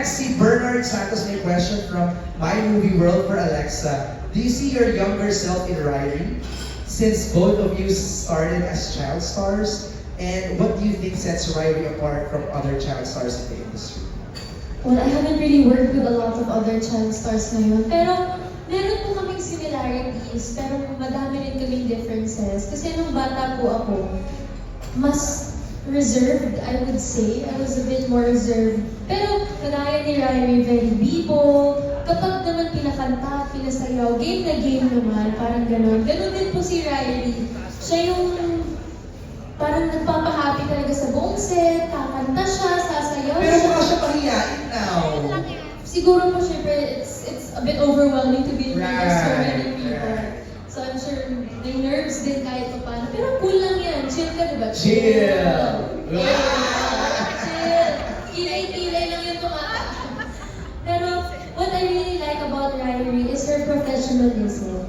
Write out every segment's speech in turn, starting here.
Next, si Bernard Santos may question from My Movie World for Alexa. Do you see your younger self in Riley? Since both of you started as child stars, and what do you think sets Riley apart from other child stars in the industry? Well, I haven't really worked with a lot of other child stars ngayon. Pero meron po kaming similarities, pero madami rin kaming differences. Kasi nung bata po ako, mas reserved, I would say. I was a bit more reserved. Pero kagaya ni Riley, very bibo. Kapag naman pinakanta, pinasayaw, game na game naman, parang gano'n. Gano'n din po si Riley. Siya yung parang nagpapahappy talaga sa buong set, kakanta siya, sasayaw Pero siya. mukha siya pahiyain now. Siguro po syempre, it's a bit overwhelming to be in front of so many people. Right. So I'm sure may nerves din kahit pa paano. Pero cool lang yan. Chill ka, diba? Chill. Yeah. Chill. Kilay-kilay lang yung tumakbo. Pero what I really like about Riley is her professionalism.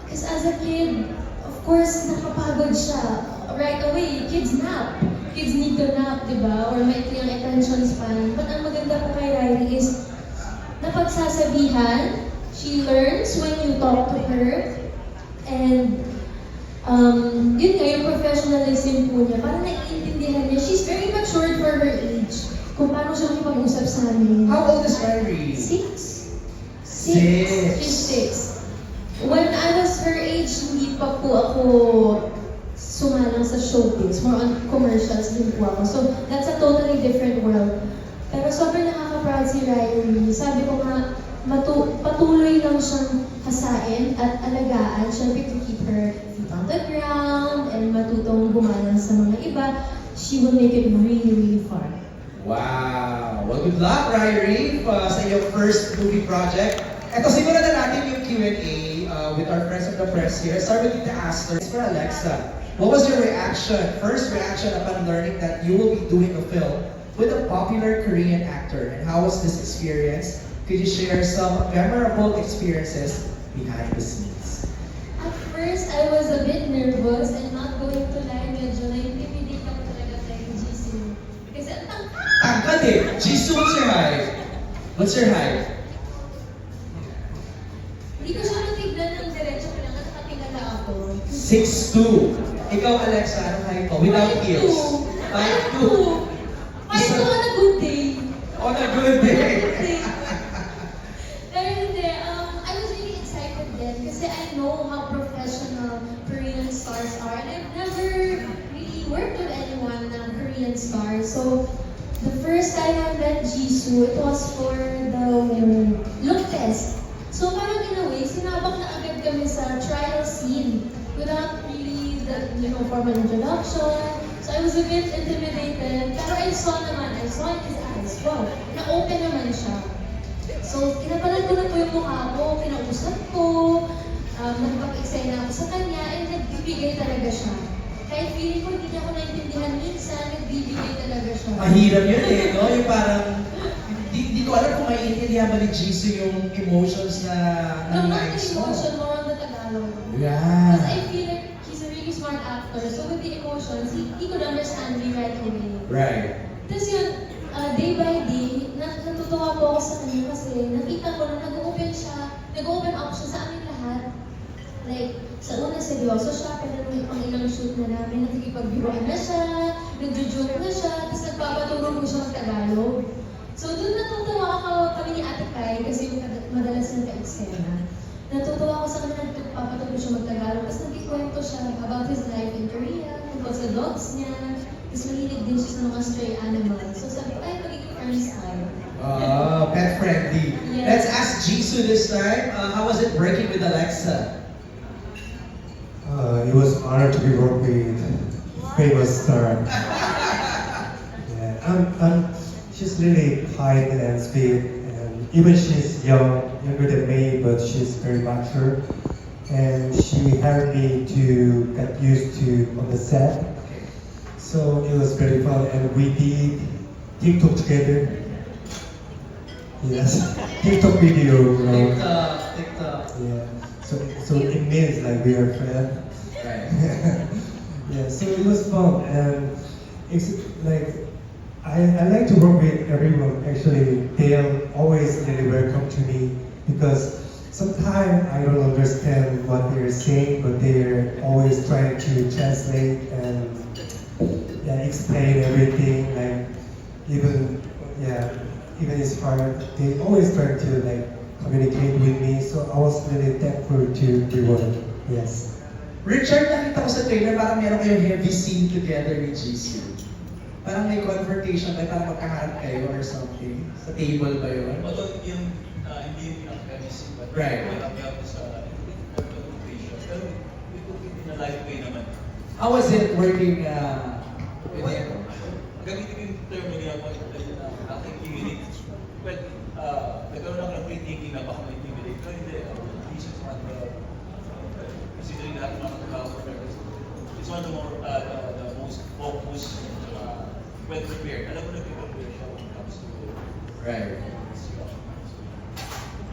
Because as a kid, of course, nakapagod siya. Right away, kids nap. Kids need to nap, diba? Or may yung attention span. But ang maganda po kay Riley is napagsasabihan, she learns when you talk to her. And yun nga, yung professionalism po niya, parang naiintindihan niya. She's very matured for her age. Kung paano siya makipag-usap sa amin. How old is Riley? 6. Six. She's 6. When I was her age, hindi pa po ako sumalang sa showbiz. More on commercials din po ako. So, that's a totally different world. Pero sobrang nakaka-proud si Riley. Sabi ko nga, patuloy lang siyang hasain at alagaan, syempre to keep her feet on the ground and matutong gumalang sa mga iba. She will make it really, really far. Wow! Well, good luck, Riley, sa iyong first movie project. Ito, siguro na natin yung Q&A with our friends of the press here. Start with Tita Aster. For Alexa, what was your reaction, first reaction upon learning that you will be doing a film with a popular Korean actor? And how was this experience? Could you share some memorable experiences behind the scenes? At first, I was a bit nervous and not going to lie, medyo na-intimidate ako talaga kay Jisoo. Kasi ang tangkad! Tangkad eh! Jisoo, what's your height? What's your height? Hindi ko siya matignan ng diretso, kailangan nakatingala ako. 6'2". Ikaw, Alexa, anong height mo? Without heels. 5'2". 5'2 on a good day. On a good day. Pero hindi, I was really excited then kasi I know how professional Korean stars are and I've never really worked with anyone na Korean star. So, the first time I met Jisoo, it was for the look test. So, parang in a way, sinabak na agad kami sa trial scene without really the, formal introduction. So, I was a bit intimidated. Pero I saw in his eyes, wow, na-open naman siya. So, kinapalan ko na po yung mukha ko, kinausap ko, nagpag-eksena ako sa kanya, and nagbibigay talaga siya. Kahit feeling ko hindi niya ako naintindihan minsan, nagbibigay talaga siya. Mahirap yun eh, no? Yung parang, hindi ko alam kung maiintindihan ba ni Jisoo yung emotions na No, not lines the mo. emotion, more on the Tagalog. Yeah. Because I feel like he's a really smart actor, so with the emotions, he could understand me right away. Right. Tapos yun, day by day, natutuwa po ako sa kanya kasi nakita ko na nag-open up siya sa amin lahat. Like, sa una seryoso siya, pero nung pang ilang shoot na namin, nakikipag-biruan na siya, nag-joke na siya, tapos nagpapaturo ko siya mag-Tagalog. So doon natutuwa ako kami ni Ate Kai kasi madalas na ka-eksena. Natutuwa ako sa kanya, nagpapaturo siya mag-Tagalog, tapos nagkikwento siya about his life in Korea, tungkol sa dogs niya, tapos mahilig din siya sa mga stray animals. So sabi ko, ay, magiging friends tayo. Pet friendly. Yeah. Let's ask Jisoo this time. How was it working with Alexa? It was honored to be working with famous star. Yeah, she's really kind and sweet, and even she's younger than me, but she's very mature. And she helped me to get used to on the set. So it was very fun, and we did TikTok together. Yes, TikTok video. TikTok. Yeah. So it means like we are friends. Right. Yeah. So it was fun, and it's like I like to work with everyone. Actually, they're always really welcome to me because sometimes I don't understand what they're saying, but they're always trying to translate and explain everything. Like even it's hard. They always try to like communicate with me. So I was really thankful to everyone. Yes. Richard, nakita ko sa trailer, parang meron kayong heavy scene together with Jisoo. Parang may confrontation tayo, parang magkaharap kayo or something. Sa table ba yun? Although yung hindi yung pinaka-chemistry, but Right. marami ako sa confrontation. Pero we took it in a light way naman. How was it working with him? Gamitin ko yung term na ginagawa ko na acting unit. Well, nagkaroon ako ng free thinking na baka ma-intimidate. Pero hindi, this is one considering lahat ng mga tao for purpose. It's one of the more, the most focused, well prepared. Alam mo na prepare siya when it comes to Right.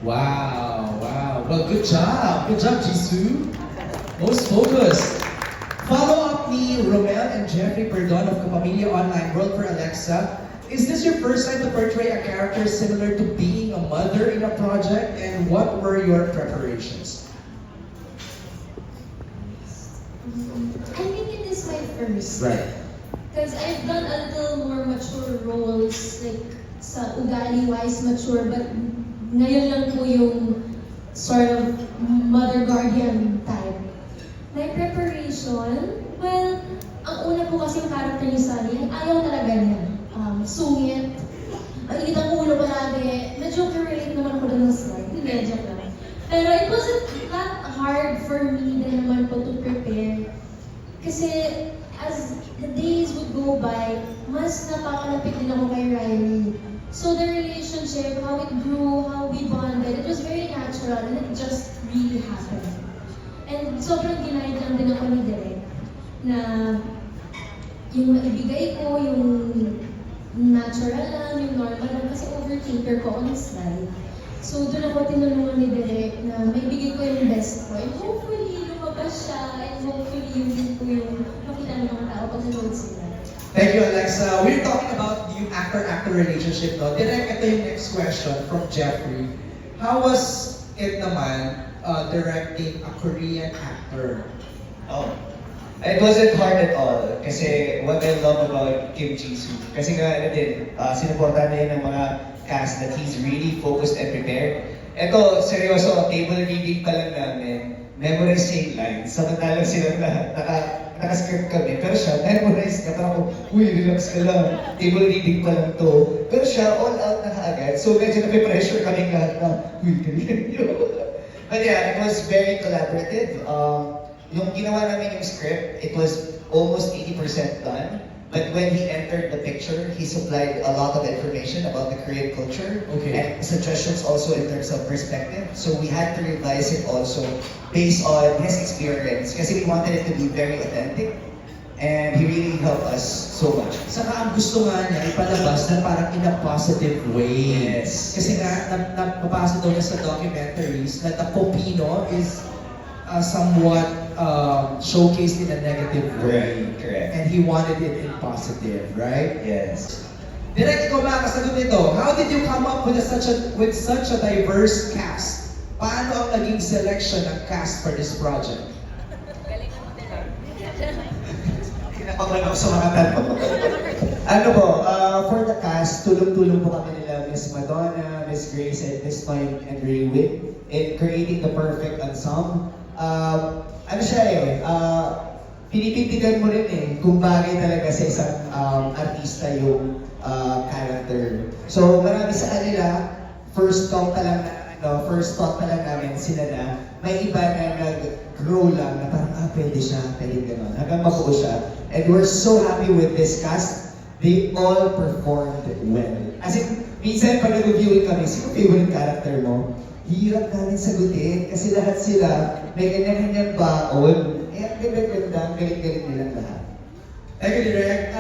Wow, wow. Well, good job. Good job, Jisoo. Most focused. Follow up ni Romel and Jeffrey Perdon of Kapamilya Online World for Alexa. Is this your first time to portray a character similar to being a mother in a project? And what were your preparations? I think it is my first. Right. Because I've done a little more mature roles, like sa ugali-wise mature, but ngayon lang po yung sort of mother guardian type. My preparation, well, ang una po kasi yung character ni Sunny, ayaw talaga niya. Sungit, ang init ang ulo palagi, medyo relate naman ako doon ng slide, medyo lang. Pero it wasn't that hard for me din naman po to prepare. Kasi as the days would go by, mas napakalapit din ako kay Riley. So the relationship, how it grew, how we bonded, it was very natural and it just really happened. And sobrang denied lang din ako ni Direk na yung maibigay ko, yung natural lang, yung normal lang, kasi overthinker ko on the slide. So doon ako tinulungan ni Direk na maibigay ko yung best ko. And hopefully, lumabas siya, and hopefully yun din po yung makita ng mga tao pag nanood sila. Thank you, Alexa. We're talking about the actor-actor relationship, no? Direct, ito yung next question from Jeffrey. How was it naman directing a Korean actor? Oh, it wasn't hard at all. Kasi what I love about Kim Jisoo, kasi nga ano din, sinuportahan niya ng mga cast that he's really focused and prepared. Ito, seryoso, table reading pa lang namin, memorize yung lines. Samantalang sila naka-script kami. Pero siya, memorize ka. Parang, uy, relax ka lang. Table reading pa lang to. Pero siya, all out na kaagad. So medyo napipressure kami lahat na, uy, ganyan yun. But yeah, it was very collaborative. Yung ginawa namin yung script, it was almost 80% done. But when he entered the picture, he supplied a lot of information about the Korean culture Okay. and suggestions also in terms of perspective. So we had to revise it also based on his experience kasi we wanted it to be very authentic. And he really helped us so much. Saka ang gusto nga niya, ipalabas na parang in a positive way. Yes. Kasi nga, napapasa daw niya sa documentaries na the Popino is somewhat showcased in a negative way. Correct. And he wanted it in positive, right? Yes. Direct, ikaw makakasagot nito. How did you come up with such a diverse cast? Paano ang naging selection ng cast for this project? Kinapaglan ako sa mga tanong. Ano po, for the cast, tulong-tulong po kami nila Miss Madonna, Miss Grace, and Miss Mike and Ray Witt in creating the perfect ensemble. Ano siya pinipintigan mo rin kung bagay talaga sa isang artista yung character. So marami sa kanila, first thought pa lang namin sila na may iba na nag-grow lang na parang pwede siya, pwede gano'n. Hanggang mabuo siya. And we're so happy with this cast. They all performed well. As in, minsan pag nag-reviewin kami, sino favorite character mo? Hirap namin sagutin kasi lahat sila may ganyan-ganyan baon. Eh, ang ganda-ganda, ang galing-galing nilang lahat. Thank you, Direct.